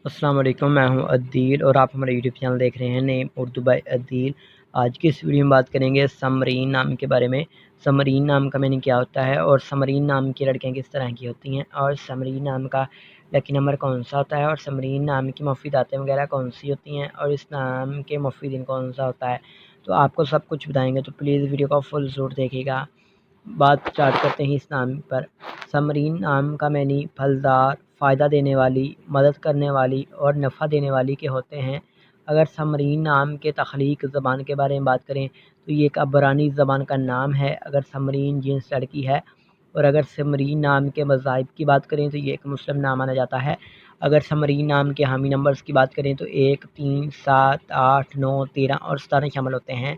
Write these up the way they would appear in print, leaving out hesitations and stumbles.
अस्सलाम वालेकुम, मैं हूं अदील और आप हमारे यूट्यूब चैनल देख रहे हैं नेम उर्दू बाय अदील। आज की इस वीडियो में बात करेंगे समरीन नाम के बारे में। समरीन नाम का मीनिंग क्या होता है और समरीन नाम की लड़कियां किस तरह की होती हैं और समरीन नाम का लकी नंबर कौन सा होता है और समरीन नाम की मुफीदातें वगैरह कौन सी होती हैं और इस नाम के मुफीद दिन कौन सा होता है। तो आपको सब कुछ बताएंगे, तो प्लीज़ वीडियो को फुल ज़रूर देखिएगा। बात स्टार्ट करते हैं इस नाम पर। समरीन नाम का मैनी फलदार, फ़ायदा देने वाली, मदद करने वाली और नफ़ा देने वाली के होते हैं। अगर समरीन नाम के तख्लीक ज़बान के बारे में बात करें तो ये एक अबरानी ज़बान का नाम है अगर समरीन जिन्स लड़की है। और अगर समरीन नाम के मज़ाहिब की बात करें तो ये एक मुस्लिम नाम माना जाता है। अगर समरीन नाम के हामी नंबर्स की बात करें तो 1, 3, 7, 8, 9, 13 और 17 शामिल होते हैं।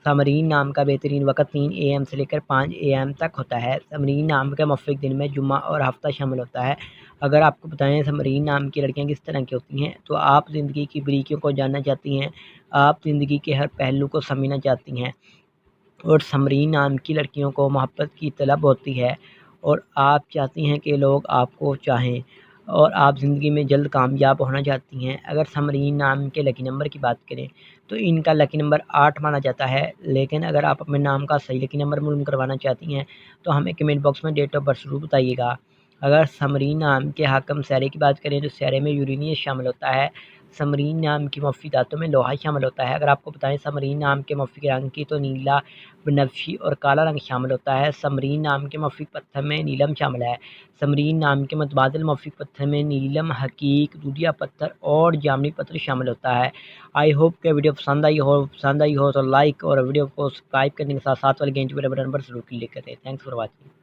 समरीन नाम का बेहतरीन वक़्त 3 AM से लेकर 5 AM तक होता है। समरीन नाम के मुवफ़्फ़िक़ दिन में जुम्मा और हफ़्ता शामिल होता है। अगर आपको बताएं समरीन नाम की लड़कियां किस तरह की होती हैं, तो आप ज़िंदगी की बारीकियों को जानना चाहती हैं, आप ज़िंदगी के हर पहलू को समझना चाहती हैं और समरीन नाम की लड़कियों को मोहब्बत की तलब होती है और आप चाहती हैं कि लोग आपको चाहें और आप ज़िंदगी में जल्द कामयाब होना चाहती हैं। अगर समरीन नाम के लकी नंबर की बात करें तो इनका लकी नंबर 8 माना जाता है, लेकिन अगर आप अपने नाम का सही लकी नंबर मालूम करवाना चाहती हैं तो हमें कमेंट बॉक्स में डेट ऑफ बर्थ ज़रूर बताइएगा। अगर समरीन नाम के हाकम सहरे की बात करें तो सहरे में यूरेनियस शामिल होता है। समरीन नाम की मुफीदातों में लोहा शामिल होता है। अगर आपको बताएं समरीन नाम के मुफीद रंग की तो नीला, बनफशी और काला रंग शामिल होता है। समरीन नाम के मुफीद पत्थर में नीलम शामिल है। समरीन नाम के मुतबादिल मुफीद पत्थर में नीलम, हकीक, दूधिया पत्थर और जामनी पत्थर शामिल होता है। आई होप कि वीडियो पसंद आई हो तो लाइक और वीडियो को सब्सक्राइब करने के साथ साथ वाले घंटे वाले बटन पर जरूर क्लिक करें। Thanks for watching.